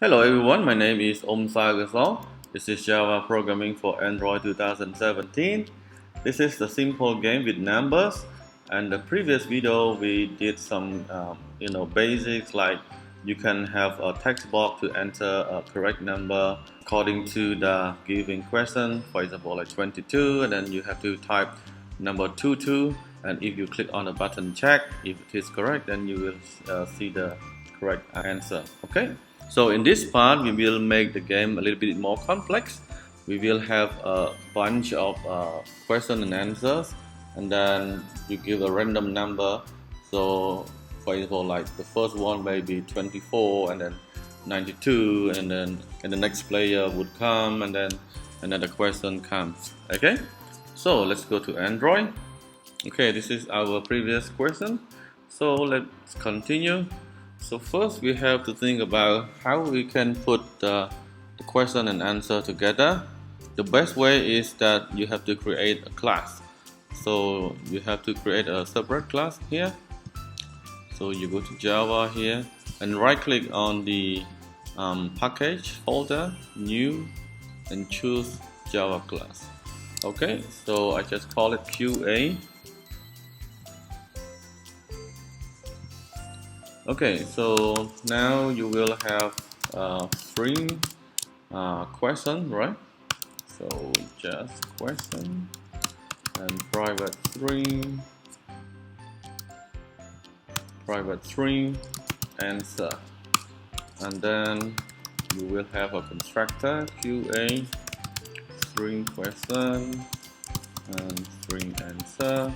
Hello everyone, my name is Oum Saokosal. This is Java programming for Android 2017. This is the simple game with numbers. And the previous video we did some basics like you can have a text box to enter a correct number according to the given question. For example, like 22, and then you have to type number 22. And if you click on the button check, if it is correct, then you will see the correct answer. Okay. So in this part, we will make the game a little bit more complex. We will have a bunch of questions and answers, and then you give a random number. So, for example, like the first one may be 24, and then 92, and the next player would come, and then another question comes. Okay. So let's go to Android. Okay, this is our previous question. So let's continue. So first we have to think about how we can put the question and answer together. The best way is that you have to create a class. So you have to create a separate class here. So you go to Java here and right click on the package folder, new, and choose Java class. Okay, so I just call it QA. Okay, so now you will have string question, right? So just question and private string answer, and then you will have a constructor QA string question and string answer.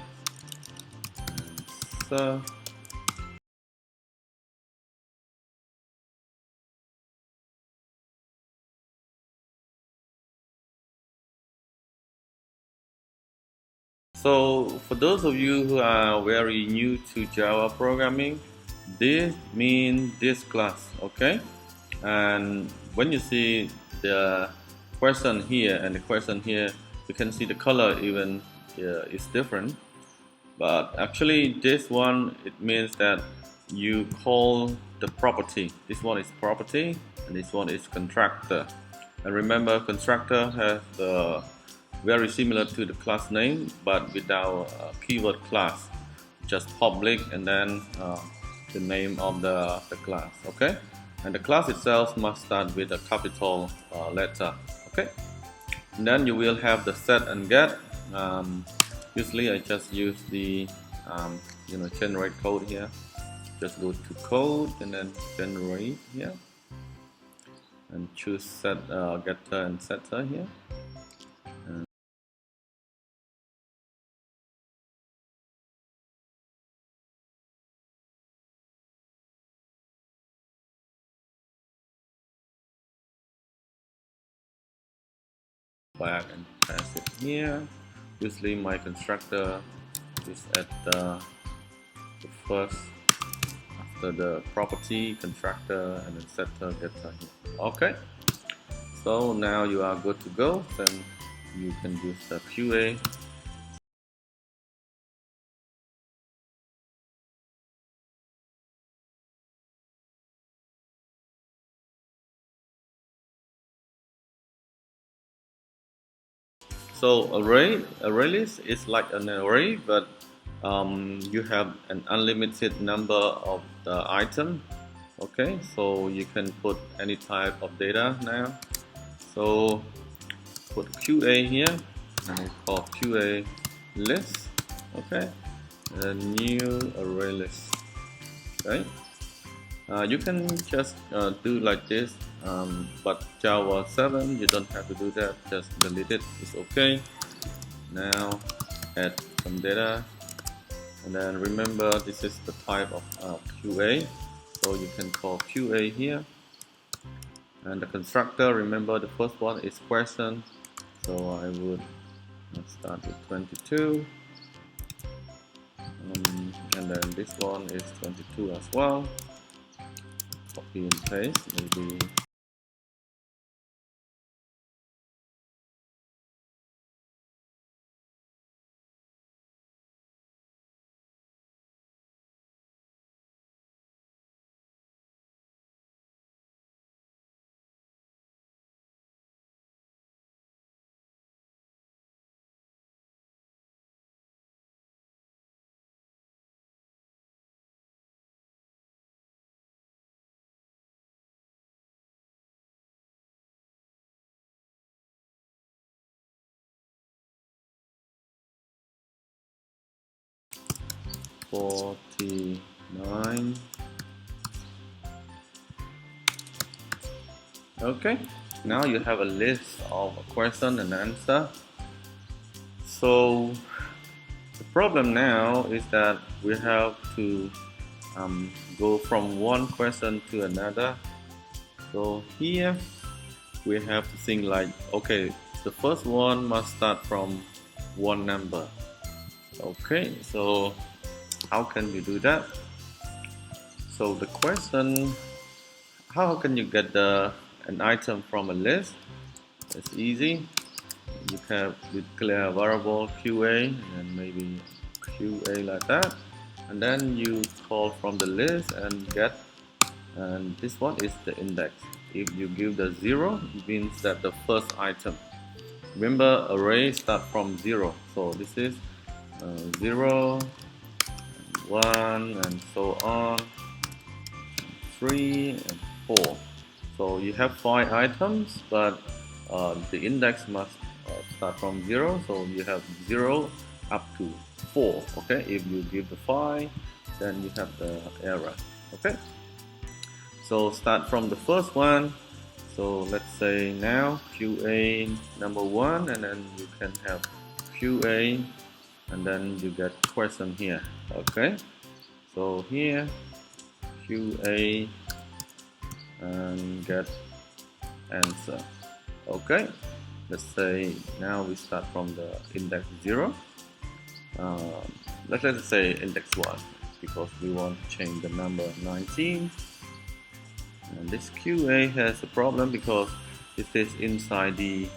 So for those of you who are very new to Java programming, this means this class, okay? And when you see the question here and the question here, you can see the color even is different. But actually this one, it means that you call the property. This one is property and this one is constructor. And remember, constructor has the very similar to the class name but without keyword class, just public and then the name of the class. Okay, and the class itself must start with a capital letter. Okay, and then you will have the set and get. Usually I just use the generate code here. Just go to code and then generate here and choose set getter and setter here. Back and pass it here. Usually my constructor is at the first after the property constructor and then setter getter here. Okay, so now you are good to go. Then you can use the QA. So ArrayList is like an array, but you have an unlimited number of the item. Okay, so you can put any type of data now. So put QA here and we call QA list. Okay, a new array list. Okay, you can just do like this, but Java 7 you don't have to do that, just delete it, it's okay. Now add some data, and then remember this is the type of QA, so you can call QA here. And the constructor, remember the first one is question, so I would start with 22, and then this one is 22 as well. Copy and paste, maybe 49. Okay, now you have a list of question and answer. So the problem now is that we have to go from one question to another. So here we have to think like, okay, the first one must start from one number. Okay, so how can we do that? So the question, how can you get an item from a list? It's easy. You can declare a variable QA and maybe QA like that, and then you call from the list and get, and this one is the index. If you give the 0, it means that the first item. Remember, array start from 0, so this is 0, 1, and so on, 3 and 4. So you have 5 items, but the index must start from 0, so you have 0 up to 4. Okay, if you give the 5, then you have the error. Okay, so start from the first one. So let's say now QA number 1, and then you can have QA, and then you get question here. Okay, so here QA and get answer. Okay, let's say now we start from the index 0. Let's say index 1, because we want to change the number 19. And this QA has a problem because it is inside the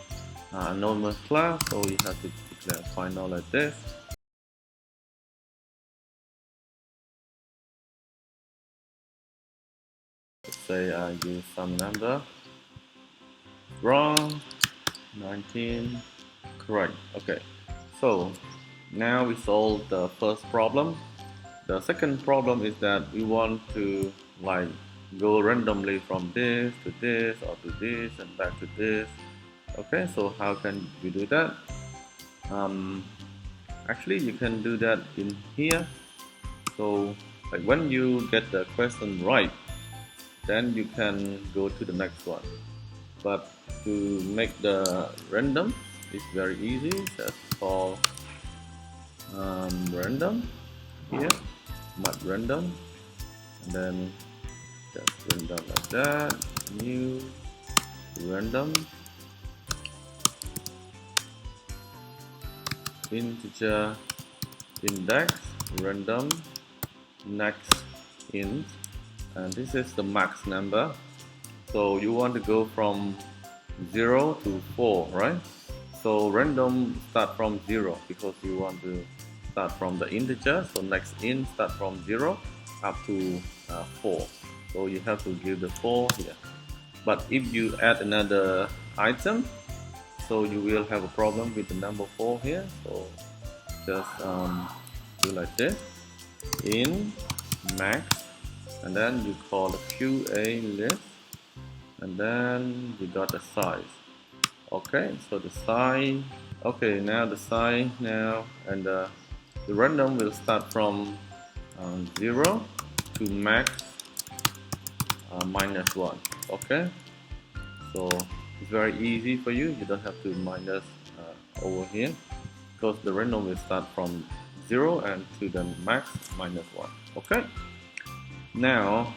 anonymous class, so you have to declare final like this. Let's say I use some number wrong, 19 correct. Okay, so now we solved the first problem. The second problem is that we want to like go randomly from this to this or to this and back to this. Okay, so how can we do that? Actually you can do that in here. So like when you get the question right, then you can go to the next one. But to make the random, it's very easy. Just call random here, map random, and then just random like that, new random integer index random next int, and this is the max number. So you want to go from 0 to 4, right? So random start from 0 because you want to start from the integer. So next int start from 0 up to 4. So you have to give the 4 here. But if you add another item, so you will have a problem with the number 4 here. So just do like this, in max, and then you call the QA list, and then we got the size. Okay, so the size. Okay, now the size now, and the random will start from 0 to max -1. Okay, so it's very easy for you. You don't have to minus over here, because the random will start from 0 and to the max -1. Okay, now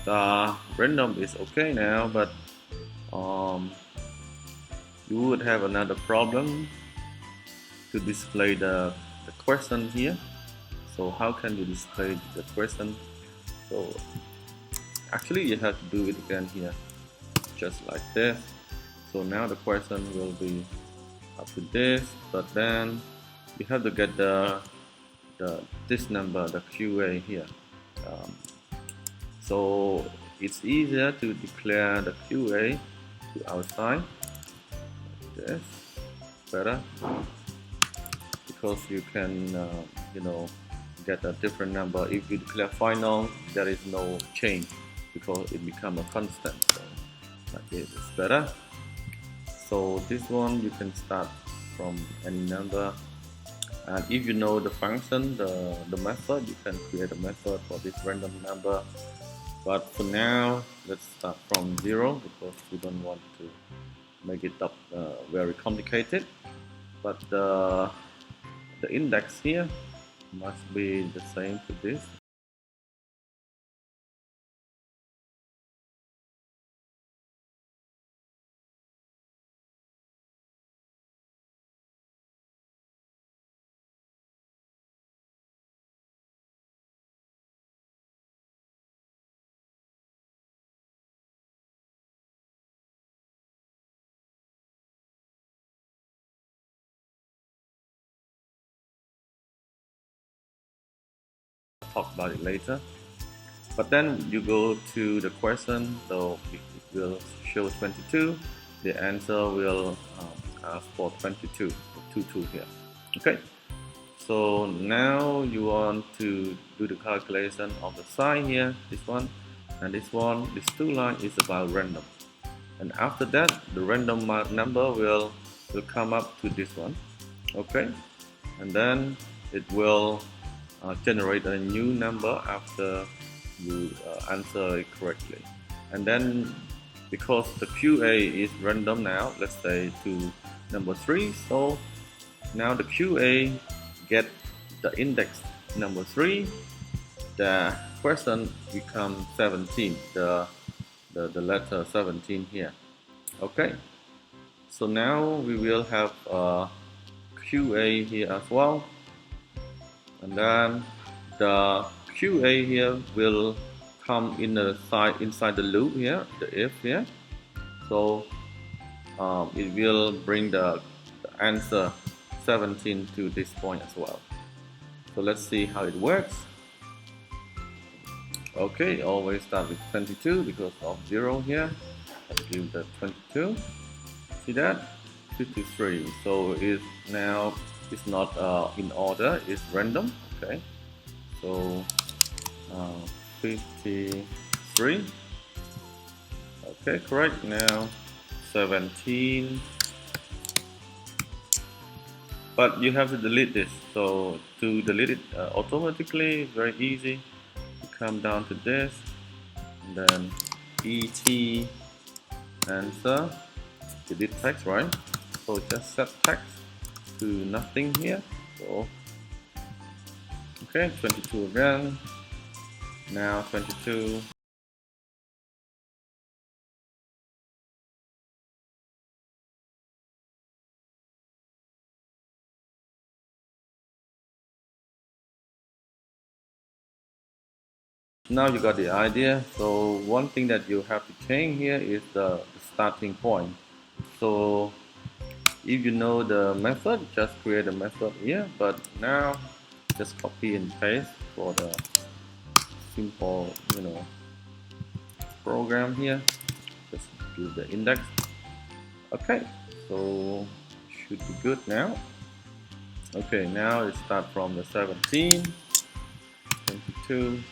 the random is okay now, but you would have another problem to display the question here. So how can you display the question? So actually you have to do it again here, just like this. So now the question will be up to this, but then you have to get this number, the QA here. So it's easier to declare the QA to outside. Like this, better, because you can get a different number. If you declare final, there is no change because it becomes a constant. So like this is better. So this one you can start from any number. And if you know the function, the method, you can create a method for this random number. But for now, let's start from 0 because we don't want to make it up very complicated. But the index here must be the same to this. Talk about it later. But then you go to the question, so it will show 22. The answer will ask for 22, 22 here. Okay. So now you want to do the calculation of the sign here, this one, and this one. These two lines is about random. And after that, the random number will come up to this one. Okay. And then it will generate a new number after you answer it correctly. And then because the QA is random now, let's say to number 3, so now the QA get the index number 3, the question becomes 17, the letter 17 here. Okay, so now we will have QA here as well, and then the QA here will come inside the loop here, the if here. So it will bring the answer 17 to this point as well. So let's see how it works. Okay, always start with 22 because of 0 here. Let's give the 22. See that? 53. So it's now it's not in order, it's random. Okay, so 53. Okay, correct. Now 17. But you have to delete this. So to delete it automatically, very easy. You come down to this, and then ET answer, delete text, right? So just set text to nothing here. So okay, 22 again. Now 22. Now you got the idea. So one thing that you have to change here is the starting point. So if you know the method, just create a method here. But now just copy and paste for the simple, program here. Just do the index. Okay, so should be good now. Okay, now it start from the 17, 22.